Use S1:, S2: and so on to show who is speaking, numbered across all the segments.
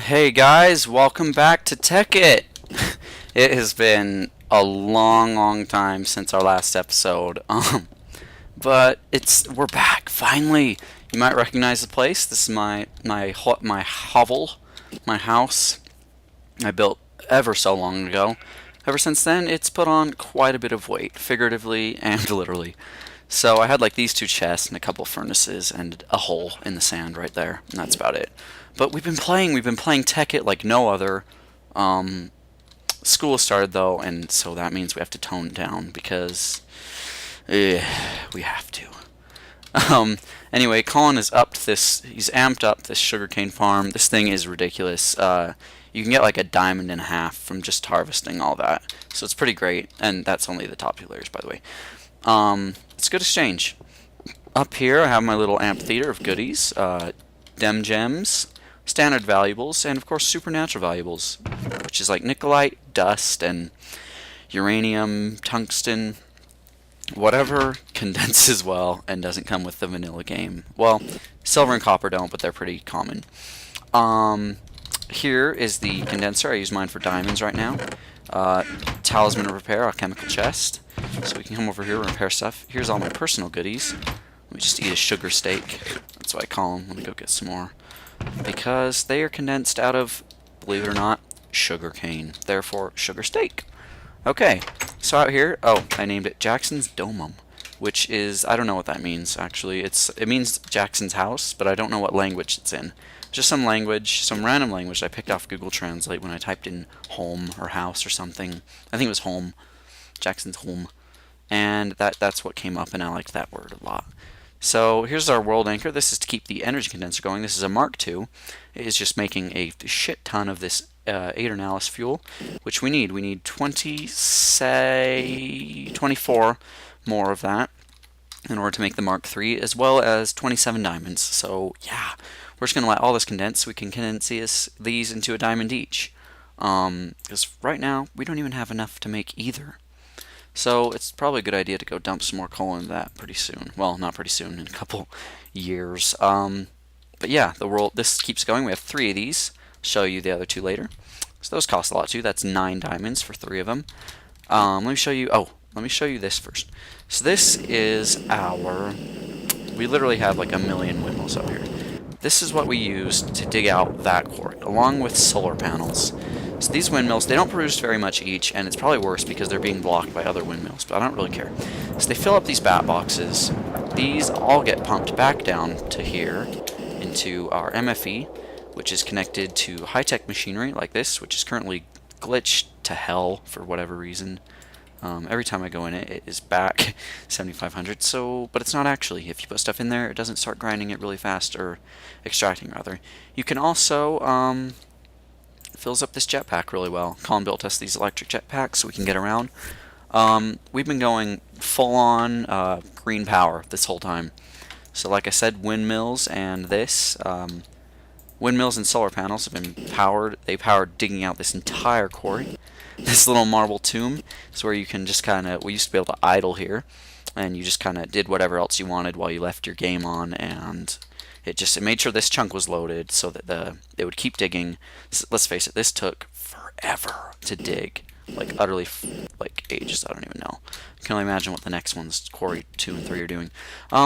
S1: Hey guys, welcome back to Tekkit. It has been a long time since our last episode. But we're back finally. You might recognize the place. This is my hovel, my house. I built ever so long ago. Ever since then, it's put on quite a bit of weight, figuratively and literally. So I had like these two chests and a couple furnaces and a hole in the sand right there, and that's about it. But we've been playing Tekkit like no other. Um, School started though, and so that means we have to tone it down because we have to. Anyway, Collin is up to this. He's amped up this sugarcane farm. This thing is ridiculous. You can get like a diamond and a half from just harvesting all that, so it's pretty great. And that's only the top two layers, by the way. It's a good exchange. Up here, I have my little amphitheater of goodies, dem gems, standard valuables, and of course supernatural valuables, which is like nicolite, dust, and uranium, tungsten, whatever condenses well and doesn't come with the vanilla game. Well, silver and copper don't, but they're pretty common. Here is the condenser. I use mine for diamonds right now. Talisman of repair, a chemical chest. So we can come over here and repair stuff. Here's all my personal goodies. Let me just eat a sugar steak. That's what I call them. Let me go get some more. Because they are condensed out of, believe it or not, sugar cane. Therefore, sugar steak. Okay, so out here, oh, I named it Jackson's Domum, which is, I don't know what that means, actually. It means Jackson's house, but I don't know what language it's in. Just some language, some random language I picked off Google Translate when I typed in home or house or something. I think it was home. Jackson's home. And that's what came up, and I liked that word a lot. So here's our world anchor. This is to keep the energy condenser going. This is a Mark II. It is just making a shit ton of this Aeternalis fuel, which we need. We need 24 more of that in order to make the Mark III, as well as 27 diamonds. So yeah, we're just going to let all this condense so we can condense these into a diamond each. Because right now, we don't even have enough to make either. So it's probably a good idea to go dump some more coal into that pretty soon. Well, not pretty soon, in a couple years. But yeah, this keeps going. We have 3 of these. Show you the other 2 later. So those cost a lot too. That's 9 diamonds for 3 of them. Let me show you. Oh, let me show you this first. So this is our. We literally have like a million windmills up here. This is what we used to dig out that quarry, along with solar panels. So these windmills, they don't produce very much each, and it's probably worse because they're being blocked by other windmills, but I don't really care. So they fill up these bat boxes. These all get pumped back down to here into our MFE, which is connected to high-tech machinery like this, which is currently glitched to hell for whatever reason. Every time I go in it, it is back 7,500. So, but it's not actually. If you put stuff in there, it doesn't start grinding it really fast, or extracting rather. You can also fills up this jetpack really well. Collin built us these electric jetpacks so we can get around. We've been going full-on green power this whole time. So, like I said, windmills and this. Windmills and solar panels have been powered. They powered digging out this entire quarry. This little marble tomb is where you can just kind of, we used to be able to idle here, and you just kind of did whatever else you wanted while you left your game on, and it made sure this chunk was loaded so that it would keep digging. Let's face it, this took forever to dig, like utterly, like ages. I don't even know. I can only imagine what the next ones, quarry 2 and 3, are doing.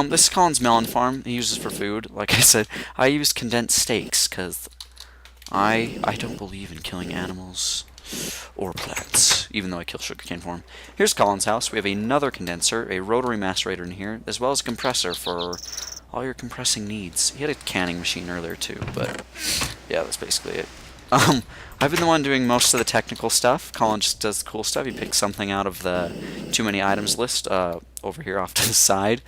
S1: This is Collin's melon farm. He uses for food. Like I said, I use condensed steaks because I don't believe in killing animals or plants, even though I kill sugarcane for him. Here's Collin's house. We have another condenser, a rotary macerator in here, as well as a compressor for all your compressing needs. He had a canning machine earlier too, but yeah, that's basically it. I've been the one doing most of the technical stuff. Collin just does the cool stuff. He picks something out of the too many items list over here off to the side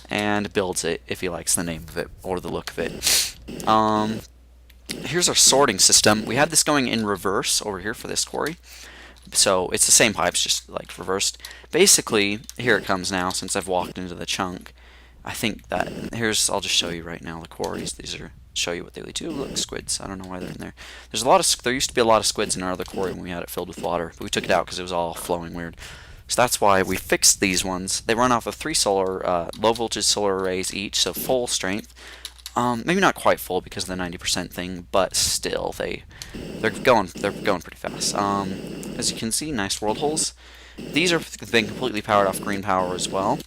S1: and builds it if he likes the name of it or the look of it. Here's our sorting system. We had this going in reverse over here for this quarry. So it's the same pipes, just like reversed. Basically, here it comes now since I've walked into the chunk. I think that I'll just show you right now the quarries. These are show you what they lead to. Look, squids. I don't know why they're in there. There used to be a lot of squids in our other quarry when we had it filled with water, but we took it out because it was all flowing weird. So that's why we fixed these ones. They run off of 3 low voltage solar arrays each, so full strength. Maybe not quite full because of the 90% thing, but still, they're going pretty fast. As you can see, nice world holes. These are being completely powered off green power as well.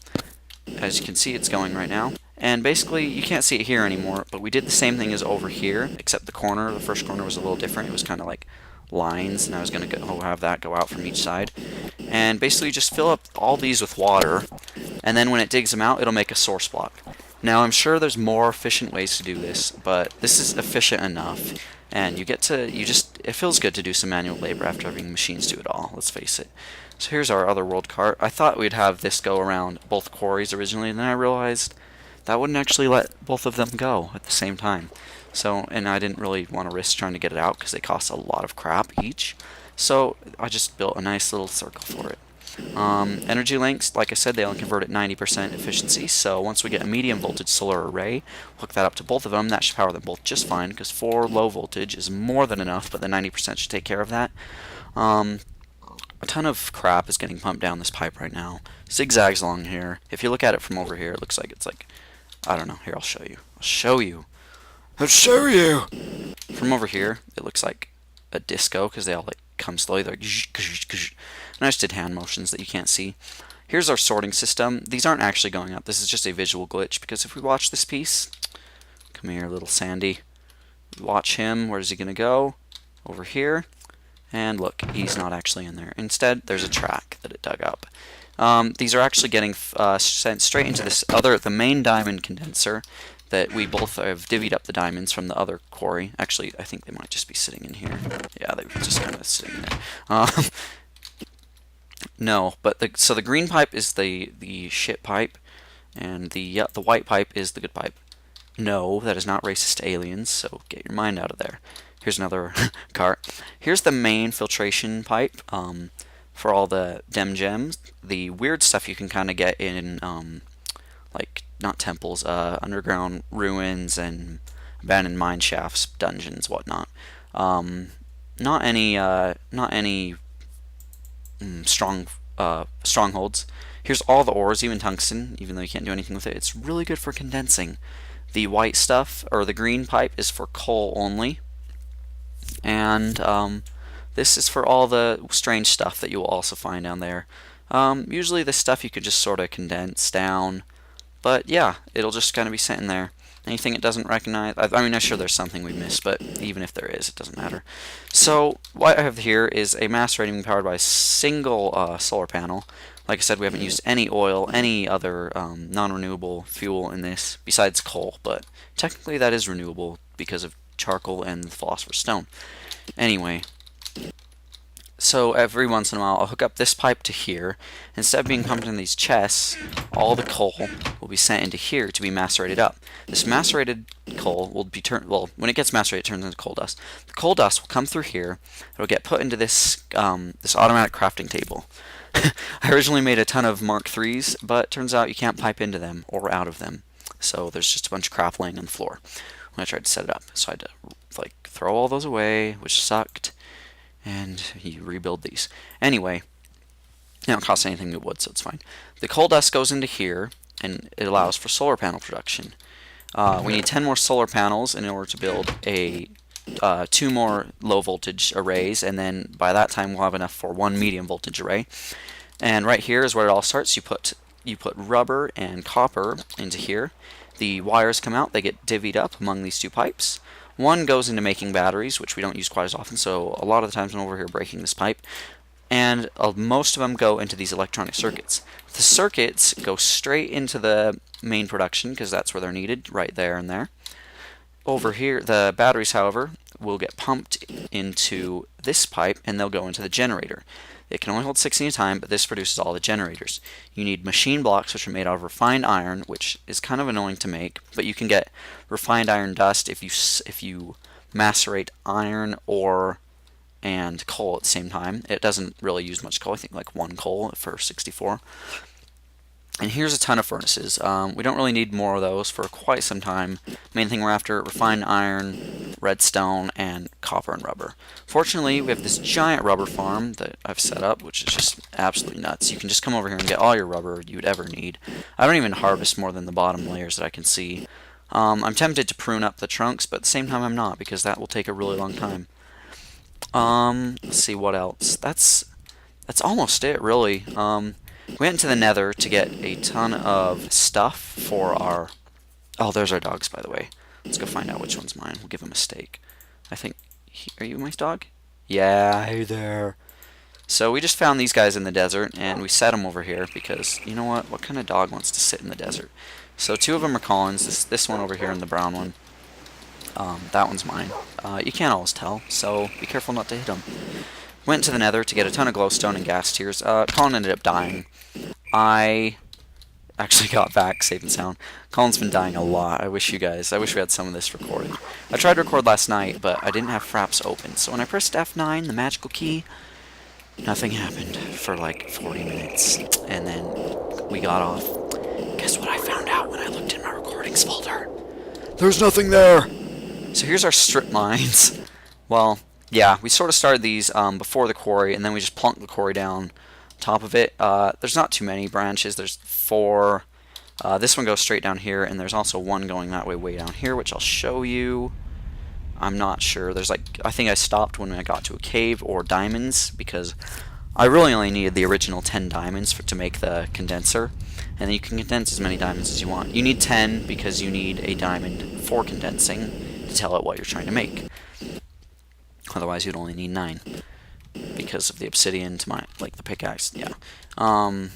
S1: As you can see, it's going right now. And basically, you can't see it here anymore, but we did the same thing as over here, except the first corner was a little different. It was kind of like lines, and I was going to have that go out from each side. And basically, just fill up all these with water, and then when it digs them out, it'll make a source block. Now, I'm sure there's more efficient ways to do this, but this is efficient enough, and it feels good to do some manual labor after having machines do it all, let's face it. So here's our other world cart. I thought we'd have this go around both quarries originally, and then I realized that wouldn't actually let both of them go at the same time. So, and I didn't really want to risk trying to get it out because they cost a lot of crap each. So I just built a nice little circle for it. Energy links, like I said, they only convert at 90% efficiency, so once we get a medium voltage solar array, hook that up to both of them, that should power them both just fine, because 4 low voltage is more than enough, but the 90% should take care of that. A ton of crap is getting pumped down this pipe right now. Zigzags along here. If you look at it from over here, it looks like it's like, I don't know, here, I'll show you. I'll show you! From over here, it looks like a disco, because they all like come slowly, they're like, and I just did hand motions that you can't see. Here's our sorting system. These aren't actually going up. This is just a visual glitch, because if we watch this piece, come here, little Sandy. Watch him. Where's he going to go? Over here. And look, he's not actually in there. Instead, there's a track that it dug up. These are actually getting sent straight into the main diamond condenser that we both have divvied up the diamonds from the other quarry. Actually, I think they might just be sitting in here. Yeah, they were just kind of sitting there. No, but so the green pipe is the shit pipe, and the white pipe is the good pipe. No, that is not racist to aliens, so get your mind out of there. Here's another cart. Here's the main filtration pipe for all the dem gems. The weird stuff you can kind of get in, like, not temples, underground ruins and abandoned mine shafts, dungeons, whatnot. Not any strongholds. Here's all the ores, even tungsten, even though you can't do anything with it. It's really good for condensing. The white stuff, or the green pipe, is for coal only. And this is for all the strange stuff that you will also find down there. Usually this stuff you could just sort of condense down. But yeah, it'll just kind of be sitting there. Anything it doesn't recognize, I mean, I'm sure there's something we missed, but even if there is, it doesn't matter. So what I have here is a mass rating powered by a single solar panel. Like I said, we haven't used any oil, any other non-renewable fuel in this, besides coal, but technically that is renewable because of charcoal and the philosopher's stone. Anyway, so every once in a while I'll hook up this pipe to here. Instead of being pumped in these chests, all the coal will be sent into here to be macerated up. This macerated coal will be when it gets macerated, it turns into coal dust. The coal dust will come through here. It'll get put into this this automatic crafting table. I originally made a ton of Mark IIIs, but it turns out you can't pipe into them or out of them. So there's just a bunch of crap laying on the floor when I tried to set it up. So I had to like throw all those away, which sucked, and you rebuild these. Anyway, it don't cost anything new wood, so it's fine. The coal dust goes into here, and it allows for solar panel production. We need 10 more solar panels in order to build a 2 more low voltage arrays, and then by that time we'll have enough for 1 medium voltage array. And right here is where it all starts. You put rubber and copper into here. The wires come out, they get divvied up among these 2 pipes. One goes into making batteries, which we don't use quite as often, so a lot of the times I'm over here breaking this pipe. And most of them go into these electronic circuits. The circuits go straight into the main production, because that's where they're needed, right there and there. Over here, the batteries, however, will get pumped into this pipe, and they'll go into the generator. It can only hold 16 at a time, but this produces all the generators. You need machine blocks, which are made out of refined iron, which is kind of annoying to make, but you can get refined iron dust if you macerate iron, ore, and coal at the same time. It doesn't really use much coal, I think like 1 coal for 64. And here's a ton of furnaces. We don't really need more of those for quite some time. Main thing we're after, refined iron, redstone, and copper and rubber. Fortunately, we have this giant rubber farm that I've set up, which is just absolutely nuts. You can just come over here and get all your rubber you'd ever need. I don't even harvest more than the bottom layers that I can see. I'm tempted to prune up the trunks, but at the same time I'm not, because that will take a really long time. Let's see what else. That's almost it, really. We went into the Nether to get a ton of stuff for our... Oh, there's our dogs, by the way. Let's go find out which one's mine. We'll give him a steak. I think... Are you my dog? Yeah, hey there. So we just found these guys in the desert, and we set them over here because, you know what? What kind of dog wants to sit in the desert? So two of them are Collins. This one over here and the brown one. That one's mine. You can't always tell, so be careful not to hit them. Went to the Nether to get a ton of glowstone and ghast tears. Collin ended up dying. I actually got back safe and sound. Collin's been dying a lot. I wish we had some of this recorded. I tried to record last night, but I didn't have fraps open. So when I pressed F9, the magical key, nothing happened for like 40 minutes. And then we got off. Guess what I found out when I looked in my recordings folder? There's nothing there! So here's our strip mines. Well, yeah, we sort of started these before the quarry, and then we just plunked the quarry down top of it. There's not too many branches. There's 4. This one goes straight down here, and there's also one going that way down here, which I'll show you. I'm not sure. There's I think I stopped when I got to a cave or diamonds, because I really only needed the original 10 diamonds to make the condenser. And then you can condense as many diamonds as you want. You need 10 because you need a diamond for condensing to tell it what you're trying to make. Otherwise, you'd only need 9 because of the obsidian to the pickaxe. Yeah. And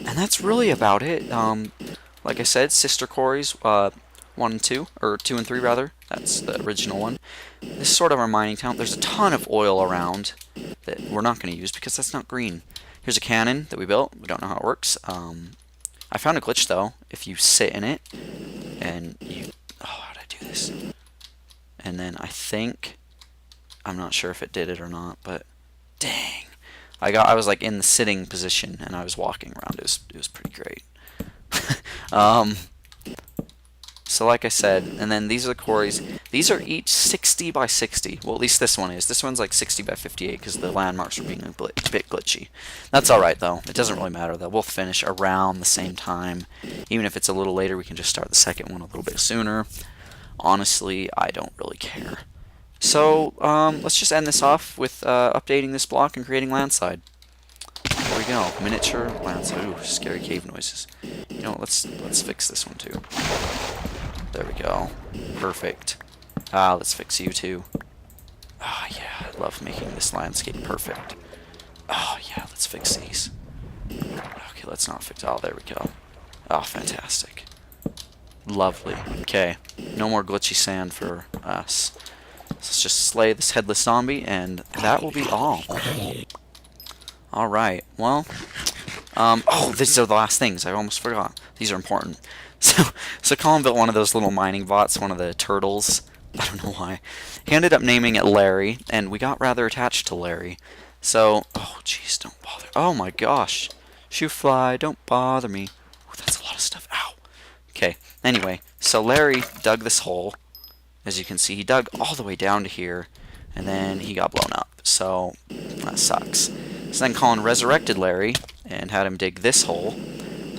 S1: that's really about it. Like I said, sister quarries, 1 and 2, or 2 and 3 rather. That's the original one. This is sort of our mining town. There's a ton of oil around that we're not going to use because that's not green. Here's a cannon that we built. We don't know how it works. I found a glitch though. If you sit in it and you... Oh, how did I do this? And then I think... I'm not sure if it did it or not, but dang. I was like in the sitting position and I was walking around. It was pretty great. So like I said, and then these are the quarries. These are each 60 by 60. Well, at least this one is. This one's like 60 by 58 because the landmarks were being a bit glitchy. That's alright though. It doesn't really matter though. We'll finish around the same time. Even if it's a little later, we can just start the second one a little bit sooner. Honestly, I don't really care. So, let's just end this off with updating this block and creating landside. There we go. Miniature landside. Ooh, scary cave noises. You know what, let's fix this one too. There we go. Perfect. Let's fix you too. Oh yeah, I love making this landscape perfect. Oh yeah, let's fix these. Okay, let's not fix... Oh, there we go. Oh, fantastic. Lovely. Okay, no more glitchy sand for us. Let's just slay this headless zombie, and that will be all. Alright, well... oh, these are the last things. I almost forgot. These are important. So Collin built one of those little mining bots, one of the turtles. I don't know why. He ended up naming it Larry, and we got rather attached to Larry. So, oh jeez, don't bother. Oh my gosh. Shoo fly, don't bother me. Oh, that's a lot of stuff. Ow. Okay, anyway, so Larry dug this hole. As you can see, he dug all the way down to here, and then he got blown up. So, that sucks. So then Collin resurrected Larry, and had him dig this hole.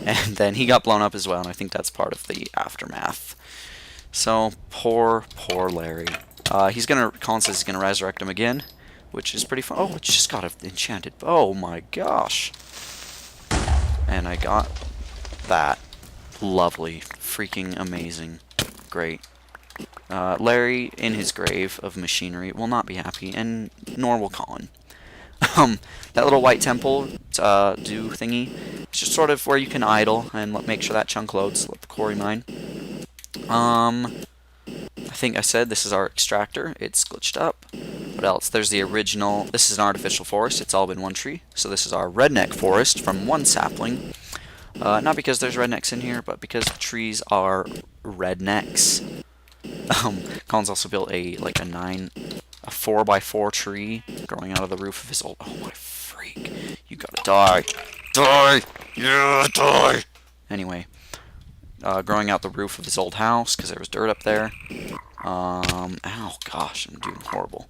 S1: And then he got blown up as well, and I think that's part of the aftermath. So, poor Larry. Collin says he's gonna resurrect him again, which is pretty fun. Oh, it just got enchanted. Oh my gosh. And I got that. Lovely. Freaking amazing. Great. Larry, in his grave of machinery, will not be happy, and nor will Collin. That little white temple do thingy, it's just sort of where you can idle and make sure that chunk loads. Let the quarry mine. I think I said this is our extractor. It's glitched up. What else? There's the original. This is an artificial forest. It's all been one tree. So this is our redneck forest from one sapling. Not because there's rednecks in here, but because the trees are rednecks. Collin's also built a 4x4 tree growing out of the roof of his old... Oh my freak. You gotta die. Die! Yeah, die! Anyway, growing out the roof of his old house because there was dirt up there. Ow, gosh, I'm doing horrible.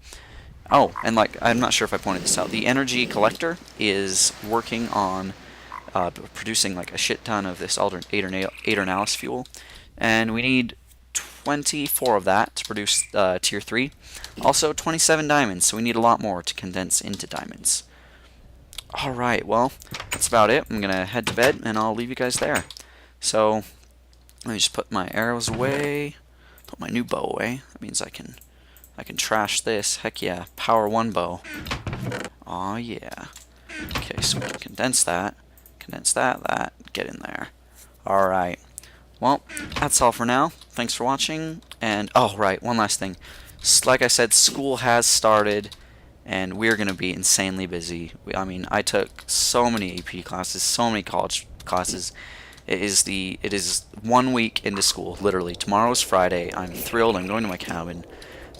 S1: Oh, and I'm not sure if I pointed this out. The energy collector is working on producing a shit ton of this Aeternalis fuel. And we need 24 of that to produce tier 3. Also 27 diamonds, so we need a lot more to condense into diamonds. Alright, well, that's about it. I'm gonna head to bed and I'll leave you guys there. So, let me just put my arrows away, put my new bow away. That means I can trash this. Heck yeah, power 1 bow. Aw yeah. Okay, so we can condense that, get in there. Alright. Well, that's all for now. Thanks for watching, and oh right, one last thing. Like I said, school has started, and we're going to be insanely busy. I mean, I took so many AP classes, so many college classes. It is 1 week into school, literally. Tomorrow is Friday. I'm thrilled. I'm going to my cabin.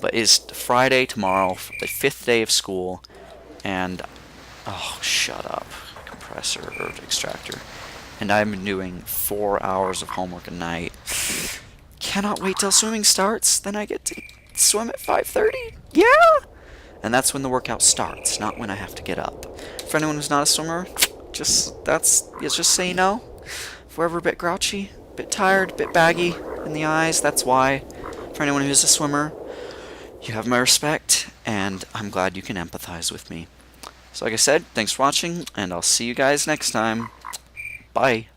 S1: But it's Friday tomorrow, the 5th day of school, and oh, shut up, compressor or extractor. And I've been doing 4 hours of homework a night. Cannot wait till swimming starts. Then I get to swim at 5:30. Yeah! And that's when the workout starts, not when I have to get up. For anyone who's not a swimmer, just so you know. If we're ever a bit grouchy, a bit tired, a bit baggy in the eyes, that's why. For anyone who's a swimmer, you have my respect, and I'm glad you can empathize with me. So like I said, thanks for watching, and I'll see you guys next time. Bye.